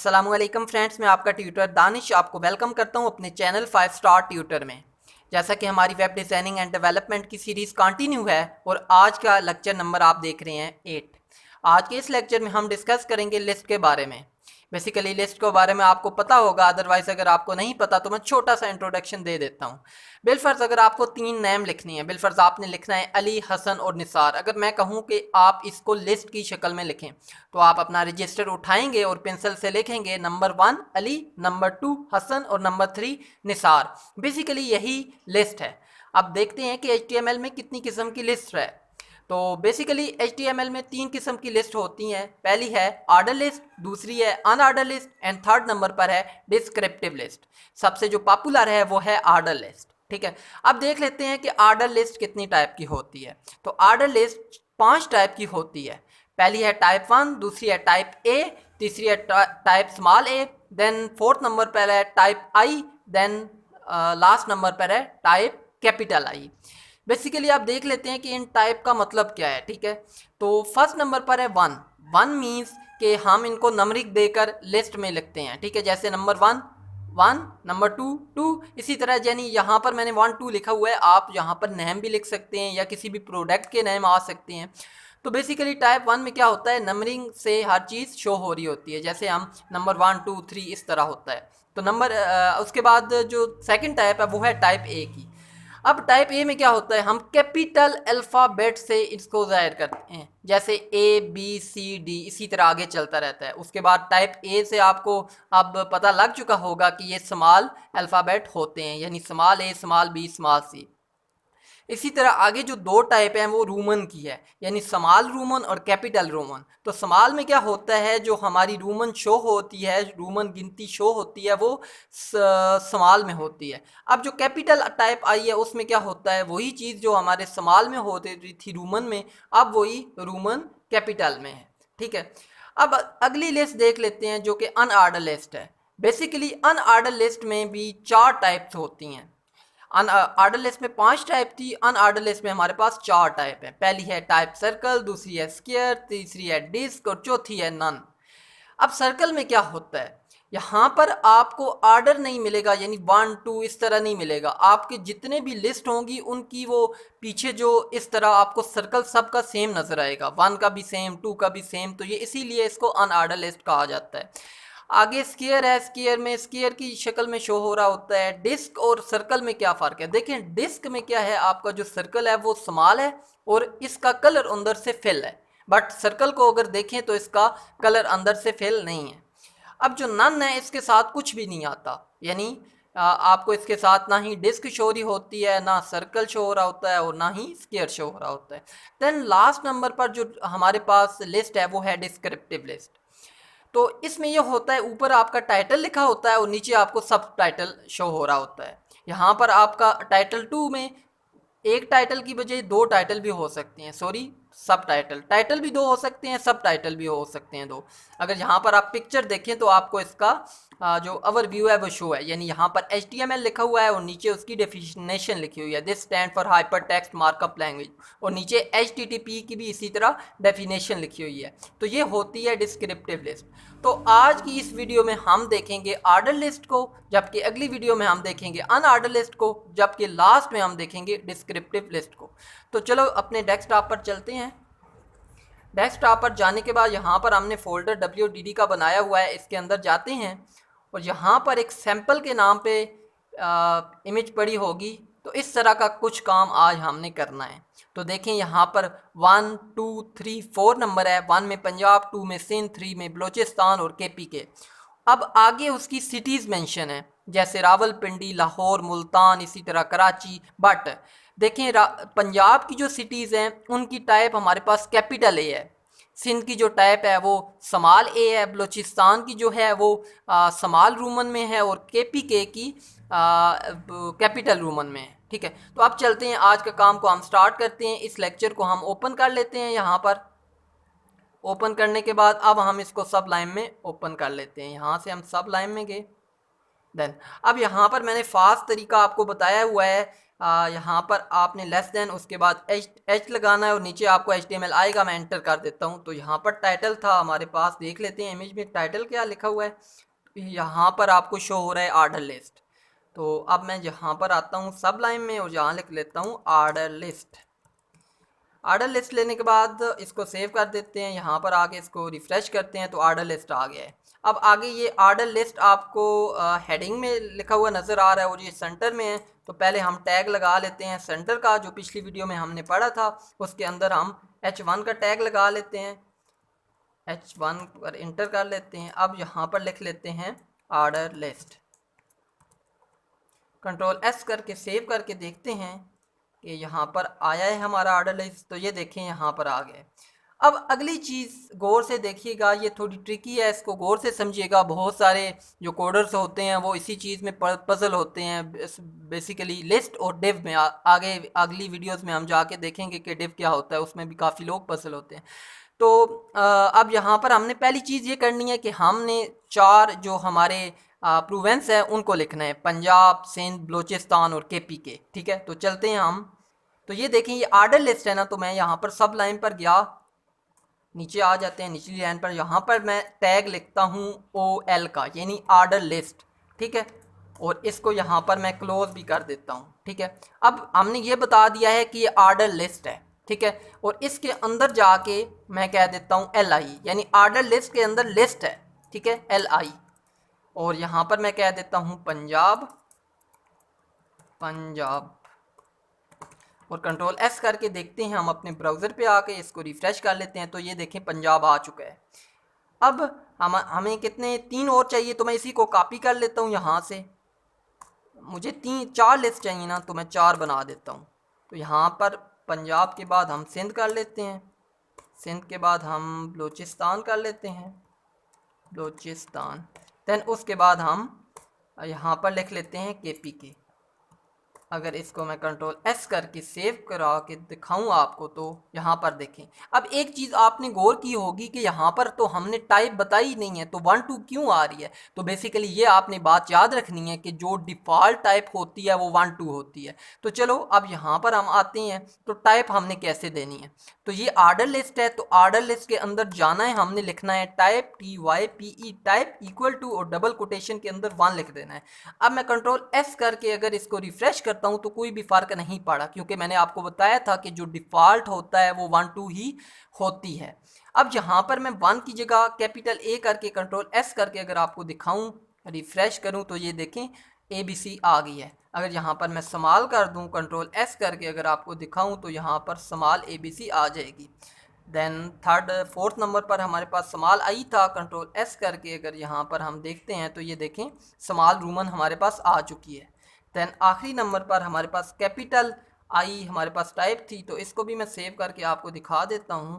अस्सलामुअलैकुम फ्रेंड्स, मैं आपका ट्यूटर दानिश आपको वेलकम करता हूं अपने चैनल 5 स्टार ट्यूटर में। जैसा कि हमारी वेब डिज़ाइनिंग एंड डेवलपमेंट की सीरीज़ कंटिन्यू है और आज का लेक्चर नंबर आप देख रहे हैं 8। आज के इस लेक्चर में हम डिस्कस करेंगे लिस्ट के बारे में। बेसिकली लिस्ट के बारे में आपको पता होगा, अदरवाइज़ अगर आपको नहीं पता तो मैं छोटा सा इंट्रोडक्शन दे देता हूँ। बिलफर्ज अगर आपको 3 नेम लिखनी है, बिलफर्ज आपने लिखना है अली, हसन और निसार। अगर मैं कहूँ कि आप इसको लिस्ट की शक्ल में लिखें तो आप अपना रजिस्टर उठाएंगे और पेंसिल से लिखेंगे नंबर 1 अली, नंबर 2 हसन और नंबर 3 निसार। बेसिकली यही लिस्ट है। अब देखते हैं कि HTML में कितनी किस्म की लिस्ट है। तो बेसिकली HTML में 3 किस्म की लिस्ट होती हैं। पहली है ऑर्डर लिस्ट, दूसरी है unordered list and third number पर है डिस्क्रिप्टिव लिस्ट। सबसे जो पॉपुलर है वो है ऑर्डर लिस्ट। ठीक है, अब देख लेते हैं कि ऑर्डर लिस्ट कितनी टाइप की होती है। तो ऑर्डर लिस्ट 5 टाइप की होती है। पहली है टाइप 1, दूसरी है टाइप ए, तीसरी है type small A, then fourth number पर है type I, then last number पर है टाइप कैपिटल आई। बेसिकली आप देख लेते हैं कि इन टाइप का मतलब क्या है। ठीक है, तो फर्स्ट नंबर पर है 1। 1 मीन्स कि हम इनको नंबरिंग देकर लिस्ट में लिखते हैं। ठीक है, जैसे नंबर 1 1, नंबर 2 2, इसी तरह। यानी यहाँ पर मैंने 1 2 लिखा हुआ है, आप यहाँ पर नेम भी लिख सकते हैं या किसी भी प्रोडक्ट के नेम आ सकते हैं। तो बेसिकली टाइप 1 में क्या होता है, नंबरिंग से हर चीज़ शो हो रही होती है। जैसे हम नंबर 1 2 3 इस तरह होता है। तो नंबर उसके बाद जो सेकंड टाइप है वो है टाइप ए की। अब टाइप ए में क्या होता है, हम कैपिटल अल्फ़ाबेट से इसको ज़ाहिर करते हैं, जैसे ए बी सी डी, इसी तरह आगे चलता रहता है। उसके बाद टाइप ए से आपको अब पता लग चुका होगा कि ये स्मॉल अल्फ़ाबेट होते हैं, यानी स्मॉल ए, स्मॉल बी, स्मॉल सी। इसी तरह आगे जो 2 टाइप हैं वो रोमन की है, यानी स्मॉल रोमन और कैपिटल रोमन। तो स्मॉल में क्या होता है, जो हमारी रोमन शो होती है, रोमन गिनती शो होती है, वो स्मॉल में होती है। अब जो कैपिटल टाइप आई है उसमें क्या होता है, वही चीज़ जो हमारे स्मॉल में होती थी रोमन में, अब वही रोमन कैपिटल में है। ठीक है, अब अगली लिस्ट देख लेते हैं जो कि अनऑर्डर लिस्ट है। बेसिकली अनऑर्डर लिस्ट में भी 4 टाइप्स होती हैं। ऑर्डर लिस्ट में 5 टाइप थी, अनऑर्डर लिस्ट में हमारे पास 4 टाइप है। पहली है टाइप सर्कल, दूसरी है स्क्वायर, तीसरी है डिस्क और चौथी है नन। अब सर्कल में क्या होता है, यहाँ पर आपको ऑर्डर नहीं मिलेगा, यानी 1 2 इस तरह नहीं मिलेगा। आपके जितने भी लिस्ट होंगी उनकी वो पीछे जो इस तरह आपको सर्कल सबका सेम नज़र आएगा, 1 का भी सेम, 2 का भी सेम। तो ये इसीलिए इसको अनऑर्डर लिस्ट कहा जाता है। आगे स्क्वायर है, स्क्वायर में स्क्वायर की शक्ल में शो हो रहा होता है। डिस्क और सर्कल में क्या फ़र्क है, देखें डिस्क में क्या है, आपका जो सर्कल है वो स्मॉल है और इसका कलर अंदर से फिल है, बट सर्कल को अगर देखें तो इसका कलर अंदर से फिल नहीं है। अब जो नन है इसके साथ कुछ भी नहीं आता, यानी आपको इसके साथ ना ही डिस्क शो रही होती है, ना सर्कल शो हो रहा होता है और ना ही स्क्वायर शो हो रहा होता है। देन लास्ट नंबर पर जो हमारे पास लिस्ट है वो है डिस्क्रिप्टिव लिस्ट। तो इसमें यह होता है, ऊपर आपका टाइटल लिखा होता है और नीचे आपको सब टाइटल शो हो रहा होता है। यहाँ पर आपका टाइटल 2 में एक टाइटल की बजाय 2 टाइटल भी हो सकते हैं, सॉरी सब टाइटल, टाइटल भी 2 हो सकते हैं, सब टाइटल भी हो सकते हैं 2। अगर यहाँ पर आप पिक्चर देखें तो आपको इसका जो ओवरव्यू है वो शो है, यानी यहाँ पर HTML लिखा हुआ है और नीचे उसकी डेफिनेशन लिखी हुई है, this stand for hyper text markup language, और नीचे HTTP की भी इसी तरह डेफिनेशन लिखी हुई है। तो ये होती है डिस्क्रिप्टिव लिस्ट। तो आज की इस वीडियो में हम देखेंगे ऑर्डर लिस्ट को, जबकि अगली वीडियो में हम देखेंगे अनऑर्डर लिस्ट को, जबकि लास्ट में हम देखेंगे डिस्क्रिप्टिव लिस्ट को। तो चलो अपने डेस्कटॉप पर चलते हैं। डेस्कटॉप पर जाने के बाद यहाँ पर हमने फोल्डर WDD का बनाया हुआ है, इसके अंदर जाते हैं और यहाँ पर एक सैम्पल के नाम पे इमेज पड़ी होगी। तो इस तरह का कुछ काम आज हमने करना है। तो देखें यहाँ पर 1 2 3 4 नंबर है, 1 में पंजाब, 2 में सिंध, 3 में बलूचिस्तान और KPK। अब आगे उसकी सिटीज़ मेंशन है, जैसे रावलपिंडी, लाहौर, मुल्तान, इसी तरह कराची। बट देखें पंजाब की जो सिटीज़ हैं उनकी टाइप हमारे पास कैपिटल ए है, सिंध की जो टाइप है वो स्मॉल ए है, बलूचिस्तान की जो है वो स्मॉल रोमन में है और KPK की कैपिटल रोमन में है। ठीक है, तो अब चलते हैं, आज का काम को हम स्टार्ट करते हैं। इस लेक्चर को हम ओपन कर लेते हैं। यहाँ पर ओपन करने के बाद अब हम इसको सब लाइन में ओपन कर लेते हैं। यहाँ से हम सब लाइन में गए। देन अब यहाँ पर मैंने फास्ट तरीका आपको बताया हुआ है यहाँ पर आपने लेस देन उसके बाद एच लगाना है और नीचे आपको HTML आएगा। मैं एंटर कर देता हूँ। तो यहाँ पर टाइटल था हमारे पास, देख लेते हैं इमेज में टाइटल क्या लिखा हुआ है। यहाँ पर आपको शो हो रहा है आर्डर लिस्ट। तो अब मैं यहाँ पर आता हूँ सब लाइन में और यहाँ लिख लेता हूँ आर्डर लिस्ट। आर्डर लिस्ट लेने के बाद इसको सेव कर देते हैं। यहाँ पर आके इसको रिफ़्रेश करते हैं तो आर्डर लिस्ट आ गया है। अब आगे ये आर्डर लिस्ट आपको हेडिंग में लिखा हुआ नज़र आ रहा है और ये सेंटर में है। तो पहले हम टैग लगा लेते हैं सेंटर का, जो पिछली वीडियो में हमने पढ़ा था। उसके अंदर हम H1 का टैग लगा लेते हैं, H1 पर इंटर कर लेते हैं। अब यहाँ पर लिख लेते हैं आर्डर लिस्ट। कंट्रोल S करके सेव करके देखते हैं कि यहाँ पर आया है हमारा आर्डर लिस्ट। तो ये देखें यहाँ पर आ गया। अब अगली चीज़ गौर से देखिएगा, ये थोड़ी ट्रिकी है, इसको गौर से समझिएगा। बहुत सारे जो कोडर्स होते हैं वो इसी चीज़ में पजल होते हैं। बेसिकली लिस्ट और डिव में आगे अगली वीडियोस में हम जाके देखेंगे कि डिव क्या होता है, उसमें भी काफ़ी लोग पजल होते हैं। तो अब यहाँ पर हमने पहली चीज़ ये करनी है कि हमने 4 जो हमारे प्रोविंस है उनको लिखना है, पंजाब, सिंध, बलूचिस्तान और KPK। ठीक है, तो चलते हैं हम। तो ये देखें ये आर्डर लिस्ट है ना। तो मैं यहाँ पर सब लाइन पर गया, नीचे आ जाते हैं निचली लाइन पर। यहाँ पर मैं टैग लिखता हूँ OL का, यानी आर्डर लिस्ट। ठीक है, और इसको यहाँ पर मैं क्लोज भी कर देता हूँ। ठीक है, अब हमने ये बता दिया है कि ये आर्डर लिस्ट है। ठीक है, और इसके अंदर जाके मैं कह देता हूँ LI, यानी आर्डर लिस्ट के अंदर लिस्ट है। ठीक है, LI। और यहाँ पर मैं कह देता हूँ पंजाब, पंजाब। और कंट्रोल S करके देखते हैं हम अपने ब्राउज़र पे आके इसको रिफ़्रेश कर लेते हैं। तो ये देखें पंजाब आ चुका है। अब हमें कितने 3 और चाहिए, तो मैं इसी को कॉपी कर लेता हूँ यहाँ से। मुझे 4 लिस्ट चाहिए ना, तो मैं 4 बना देता हूँ। तो यहाँ पर पंजाब के बाद हम सिंध कर लेते हैं, सिंध के बाद हम बलूचिस्तान कर लेते हैं, बलूचिस्तान। दैन उसके बाद हम यहाँ पर लिख लेते हैं KPK। अगर इसको मैं कंट्रोल S करके सेव करा के दिखाऊं आपको, तो यहाँ पर देखें। अब एक चीज़ आपने गौर की होगी कि यहाँ पर तो हमने टाइप बताई नहीं है, तो 1 2 क्यों आ रही है। तो बेसिकली ये आपने बात याद रखनी है कि जो डिफ़ॉल्ट टाइप होती है वो 1 2 होती है। तो चलो अब यहाँ पर हम आते हैं, तो टाइप हमने कैसे देनी है। तो ये आर्डर लिस्ट है, तो आर्डर लिस्ट के अंदर जाना है, हमने लिखना है type TYPE, type equal to और डबल कोटेशन के अंदर 1 लिख देना है। अब मैं कंट्रोल S करके अगर इसको रिफ़्रेश करता हूं तो कोई भी फ़र्क नहीं पड़ा, क्योंकि मैंने आपको बताया था कि जो डिफ़ॉल्ट होता है वो 1 2 ही होती है। अब यहाँ पर मैं 1 की जगह कैपिटल A करके कंट्रोल S करके अगर आपको दिखाऊं, रिफ़्रेश करूं, तो ये देखें ABC आ गई है। अगर यहाँ पर मैं स्मॉल कर दूं, कंट्रोल S करके अगर आपको दिखाऊं, तो यहाँ पर स्मॉल ABC आ जाएगी। दैन 4th नंबर पर हमारे पास स्मॉल आई था। कंट्रोल S करके अगर यहाँ पर हम देखते हैं, तो ये देखें स्मॉल रोमन हमारे पास आ चुकी है। दैन आखिरी नंबर पर हमारे पास कैपिटल आई हमारे पास टाइप थी। तो इसको भी मैं सेव करके आपको दिखा देता हूँ।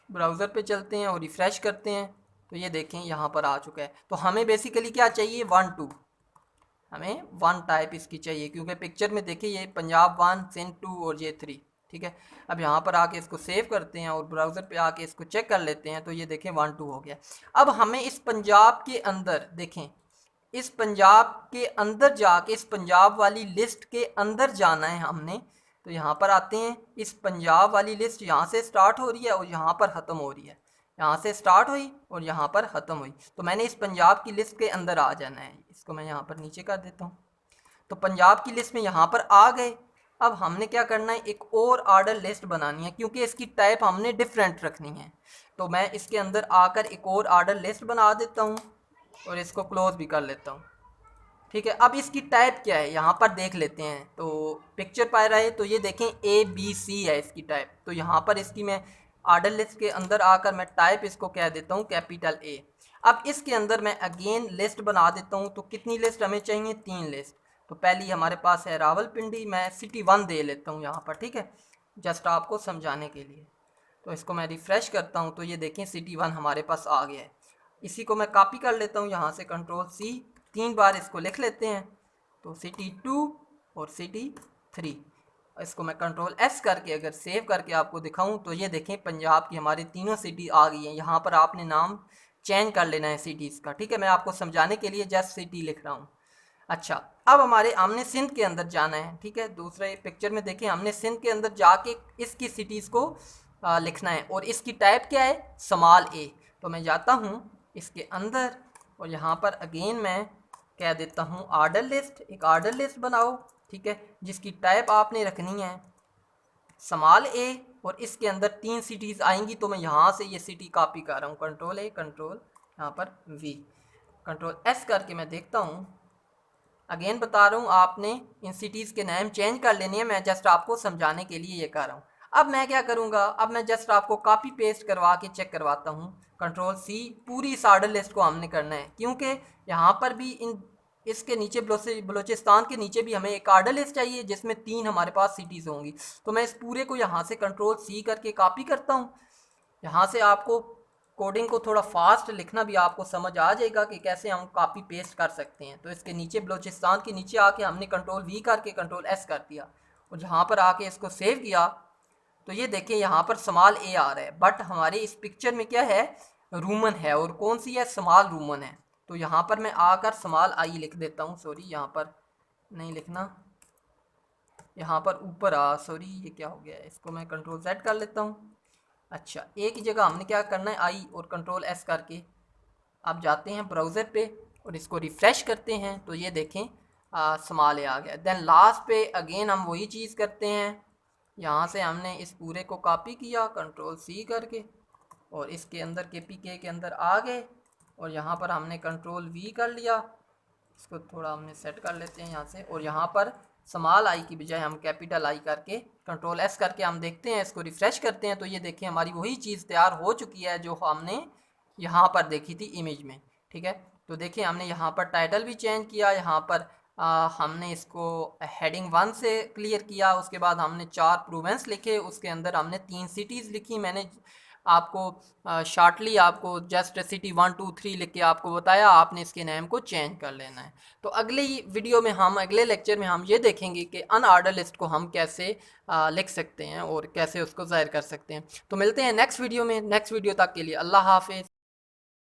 ब्राउज़र पे चलते हैं और रिफ़्रेश करते हैं, तो ये देखें यहाँ पर आ चुका है। तो हमें बेसिकली क्या चाहिए, 1 2, हमें 1 टाइप इसकी चाहिए, क्योंकि पिक्चर में देखिए ये पंजाब 1, सिंध 2 और ये 3। ठीक है, अब यहाँ पर आके इसको सेव करते हैं और ब्राउज़र पे आके इसको चेक कर लेते हैं। तो ये देखें 1 2 हो गया। अब हमें इस पंजाब के अंदर देखें, इस पंजाब के अंदर जाके इस पंजाब वाली लिस्ट के अंदर जाना है हमने। तो यहाँ पर आते हैं, इस पंजाब वाली लिस्ट यहाँ से स्टार्ट हो रही है और यहाँ पर ख़त्म हो रही है। यहाँ से स्टार्ट हुई और यहाँ पर ख़त्म हुई। तो मैंने इस पंजाब की लिस्ट के अंदर आ जाना है। इसको मैं यहाँ पर नीचे कर देता हूँ। तो पंजाब की लिस्ट में यहाँ पर आ गए। अब हमने क्या करना है, एक और आर्डर लिस्ट बनानी है, क्योंकि इसकी टाइप हमने डिफरेंट रखनी है। तो मैं इसके अंदर आकर एक और आर्डर लिस्ट बना देता हूँ और इसको क्लोज भी कर लेता हूँ। ठीक है, अब इसकी टाइप क्या है यहाँ पर देख लेते हैं। तो पिक्चर पा रहा है, तो ये देखें ABC है इसकी टाइप। तो यहाँ पर इसकी मैं आर्डर लिस्ट के अंदर आकर मैं टाइप इसको कह देता हूँ कैपिटल A। अब इसके अंदर मैं अगेन लिस्ट बना देता हूँ। तो कितनी लिस्ट हमें चाहिए, 3 लिस्ट। तो पहली हमारे पास है रावलपिंडी, मैं सिटी 1 दे लेता हूँ यहाँ पर। ठीक है, जस्ट आपको समझाने के लिए। तो इसको मैं रिफ़्रेश करता हूँ, तो ये देखें सिटी 1 हमारे पास आ गया है। इसी को मैं कॉपी कर लेता हूँ यहाँ से, कंट्रोल C, 3 बार इसको लिख लेते हैं। तो सिटी 2 और सिटी 3, इसको मैं कंट्रोल S करके अगर सेव करके आपको दिखाऊं, तो ये देखें पंजाब की हमारी तीनों सिटी आ गई हैं। यहाँ पर आपने नाम चेंज कर लेना है सिटीज़ का। ठीक है, मैं आपको समझाने के लिए जस्ट सिटी लिख रहा हूँ। अच्छा, अब हमने सिंध के अंदर जाना है, ठीक है। दूसरे पिक्चर में देखें, हमने सिंध के अंदर जाके इसकी सिटीज़ को लिखना है और इसकी टाइप क्या है, स्मॉल ए। तो मैं जाता हूँ इसके अंदर और यहाँ पर अगेन मैं कह देता हूँ ऑर्डर लिस्ट, एक ऑर्डर लिस्ट बनाओ, ठीक है, जिसकी टाइप आपने रखनी है स्मॉल ए और इसके अंदर 3 सिटीज़ आएंगी। तो मैं यहाँ से ये सिटी कॉपी कर रहा हूँ, कंट्रोल ए, कंट्रोल यहाँ पर वी, कंट्रोल एस करके मैं देखता हूँ। अगेन बता रहा हूँ आपने इन सिटीज़ के नाम चेंज कर लेने हैं, मैं जस्ट आपको समझाने के लिए ये कर रहा हूँ। अब मैं क्या करूँगा, अब मैं जस्ट आपको कॉपी पेस्ट करवा के चेक करवाता हूँ। कंट्रोल सी, पूरी इस ऑर्डर लिस्ट को हमने करना है क्योंकि यहाँ पर भी इसके नीचे बलोचिस्तान के नीचे भी हमें एक ऑर्डर लिस्ट चाहिए जिसमें 3 हमारे पास सिटीज़ होंगी। तो मैं इस पूरे को यहाँ से कंट्रोल सी करके कॉपी करता हूँ। यहाँ से आपको कोडिंग को थोड़ा फास्ट लिखना भी आपको समझ आ जाएगा कि कैसे हम कॉपी पेस्ट कर सकते हैं। तो इसके नीचे बलोचिस्तान के नीचे आके हमने कंट्रोल वी करके कंट्रोल एस कर दिया और जहाँ पर आके इसको सेव किया तो ये देखें यहाँ पर स्मॉल ए आ रहा है, बट हमारे इस पिक्चर में क्या है, रूमन है, और कौन सी है, स्मॉल रूमन है। तो यहाँ पर मैं आकर स्मॉल आई लिख देता हूँ, सॉरी यहाँ पर नहीं लिखना, यहाँ पर ऊपर सॉरी ये क्या हो गया है, इसको मैं कंट्रोल जेड कर लेता हूँ। अच्छा, एक ही जगह हमने क्या करना है, आई और कंट्रोल एस करके अब जाते हैं ब्राउज़र पे और इसको रिफ़्रेश करते हैं तो ये देखें स्मॉल ए आ गया। देन लास्ट पे अगेन हम वही चीज़ करते हैं, यहाँ से हमने इस पूरे को कॉपी किया कंट्रोल सी करके और इसके अंदर KPK के अंदर आ गए और यहाँ पर हमने कंट्रोल वी कर लिया। इसको थोड़ा हमने सेट कर लेते हैं यहाँ से और यहाँ पर स्मॉल आई की बजाय हम कैपिटल आई करके कंट्रोल एस करके हम देखते हैं, इसको रिफ़्रेश करते हैं तो ये देखें हमारी वही चीज़ तैयार हो चुकी है जो हमने यहाँ पर देखी थी इमेज में, ठीक है। तो देखिए हमने यहाँ पर टाइटल भी चेंज किया, यहाँ पर हमने इसको हेडिंग 1 से क्लियर किया, उसके बाद हमने 4 प्रूवेंस लिखे, उसके अंदर हमने 3 सिटीज़ लिखी। मैंने आपको शॉर्टली आपको जस्ट सिटी 1 2 3 लिख के आपको बताया, आपने इसके नेम को चेंज कर लेना है। तो अगले वीडियो में हम अगले लेक्चर में हम ये देखेंगे कि अनऑर्डर लिस्ट को हम कैसे लिख सकते हैं और कैसे उसको ज़ाहिर कर सकते हैं। तो मिलते हैं नेक्स्ट वीडियो में। नेक्स्ट वीडियो तक के लिए अल्लाह हाफिज़।